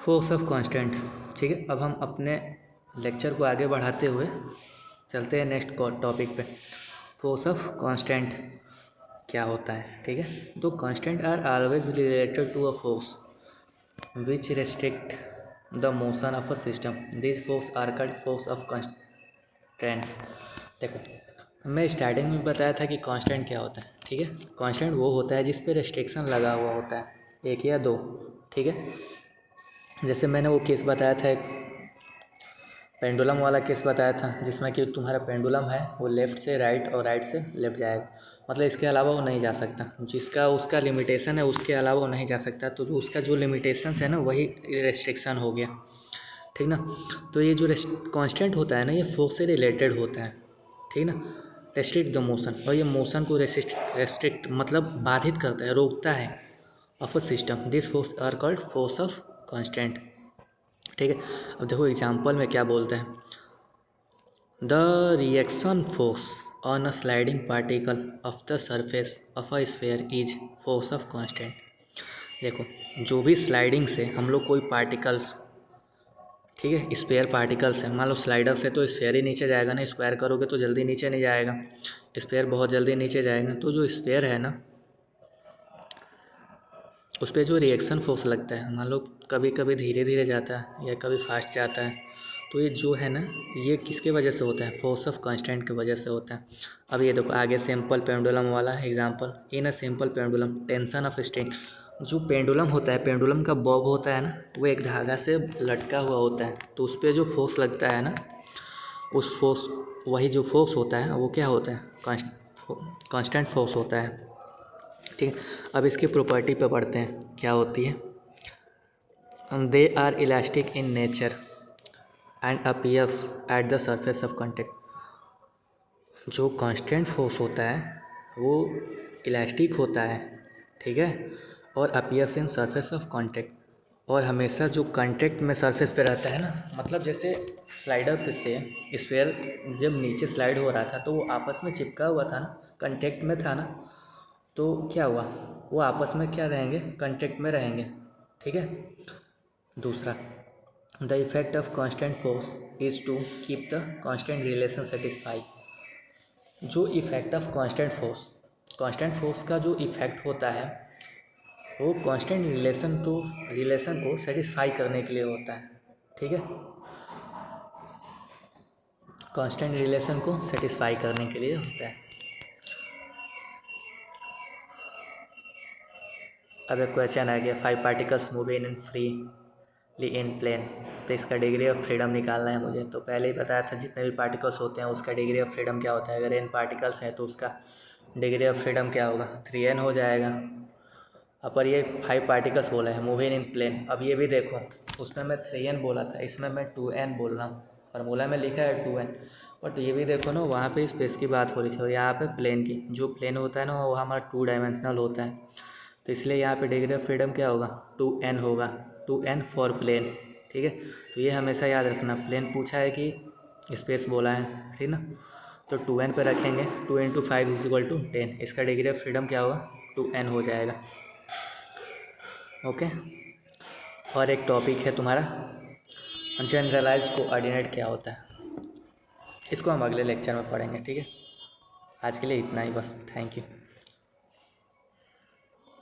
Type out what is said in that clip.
Force of constraint. ठीक है, अब हम अपने लेक्चर को आगे बढ़ाते हुए चलते हैं नेक्स्ट टॉपिक पे। फोर्स ऑफ कांस्टेंट क्या होता है। ठीक है, तो constraint are always related to a force which restrict the motion of a system. This force are called force of constraint. देखो, मैं स्टार्टिंग में बताया था कि कांस्टेंट क्या होता है। ठीक है, कांस्टेंट वो होता है जिस पे रेस्ट्रिक्शन लगा हुआ होता है, एक या दो। ठीक है, जैसे मैंने वो केस बताया था, एक पेंडुलम वाला केस बताया था, जिसमें कि तुम्हारा पेंडुलम है वो लेफ़्ट से राइट और राइट से लेफ़्ट जाएगा, मतलब इसके अलावा वो नहीं जा सकता। जिसका उसका लिमिटेशन है उसके अलावा वो नहीं जा सकता, तो जो उसका जो लिमिटेशंस है ना वही रेस्ट्रिक्शन हो गया। ठीक ना, तो ये जो कांस्टेंट होता है ना ये फोर्स से रिलेटेड होता है। ठीक ना, रेस्ट्रिक्ट द मोशन, और ये मोशन को रेस्ट्रिक्ट मतलब बाधित करता है, रोकता है of a system. This force are called force of constraint. ठीक है, अब देखो एग्जाम्पल में क्या बोलते हैं। The reaction force on a sliding particle of the surface of a sphere is force of constraint. देखो, जो भी स्लाइडिंग से हम लोग कोई पार्टिकल्स, ठीक है, स्फीयर पार्टिकल्स है, मान लो स्लाइडर से तो स्फीयर ही नीचे जाएगा ना, स्क्वायर करोगे तो जल्दी नीचे नहीं जाएगा, स्फीयर बहुत जल्दी नीचे जाएगा। तो जो स्फीयर है ना उस पर जो रिएक्शन फोर्स लगता है, मान लो कभी कभी धीरे धीरे जाता है या कभी फास्ट जाता है, तो ये जो है ना ये किसके वजह से होता है, फोर्स ऑफ कांस्टेंट की वजह से होता है। अब ये देखो आगे सिंपल पेंडुलम वाला example. In a simple pendulum tension of string. जो पेंडुलम होता है, पेंडुलम का बॉब होता है ना, वो एक धागा से लटका हुआ होता है, तो उस पर जो फोर्स लगता है ना, उस फोर्स, वही जो फोर्स होता है वो क्या होता है, कांस्टेंट फोर्स होता है। ठीक है, अब इसकी प्रॉपर्टी पे पढ़ते हैं क्या होती है। They are elastic in nature and appears at the surface of contact. जो कांस्टेंट फोर्स होता है वो इलास्टिक होता है, ठीक है, और appears in surface of contact, और हमेशा जो कॉन्टेक्ट में सरफेस पे रहता है ना, मतलब जैसे स्लाइडर पे से स्फीयर जब नीचे स्लाइड हो रहा था तो वो आपस में चिपका हुआ था ना, कॉन्टेक्ट में था ना, तो क्या हुआ, वो आपस में क्या रहेंगे, कॉन्टेक्ट में रहेंगे। ठीक है, दूसरा, the effect of constraint force is to keep the constraint relation satisfy. जो इफेक्ट ऑफ कांस्टेंट फोर्स का जो इफेक्ट होता है वो कांस्टेंट रिलेशन को सेटिस्फाई करने के लिए होता है। ठीक है, कांस्टेंट रिलेशन को सेटिस्फाई करने के लिए होता है। अब एक क्वेश्चन आ गया, 5 particles moving in freely in plane, तो इसका डिग्री ऑफ फ्रीडम निकालना है मुझे। तो पहले ही बताया था जितने भी पार्टिकल्स होते हैं उसका डिग्री ऑफ फ्रीडम क्या होता है। अगर n पार्टिकल्स हैं तो उसका डिग्री ऑफ फ्रीडम क्या होगा, 3n हो जाएगा। अब पर ये 5 पार्टिकल्स बोला है मूविंग इन प्लेन। अब ये भी देखो, उसमें मैं 3n बोला था, इसमें मैं 2n बोल रहा हूँ, फार्मूला में लिखा है 2n। बट ये भी देखो ना, वहाँ पे स्पेस की बात हो रही थी और यहाँ पे प्लेन की। जो प्लेन होता है ना वो हमारा 2 डायमेंशनल होता है, तो इसलिए यहाँ पे डिग्री ऑफ फ्रीडम क्या होगा, 2n होगा, 2n फॉर प्लेन। ठीक है, तो ये हमेशा याद रखना, प्लेन पूछा है कि स्पेस बोला है, ठीक ना, तो 2n पे रखेंगे, 2 × 5 = 10, इसका डिग्री ऑफ फ्रीडम क्या होगा, 2n हो जाएगा। ओके, और एक टॉपिक है तुम्हारा जनरलाइज कोऑर्डिनेट क्या होता है, इसको हम अगले लेक्चर में पढ़ेंगे। ठीक है, आज के लिए इतना ही बस, थैंक यू।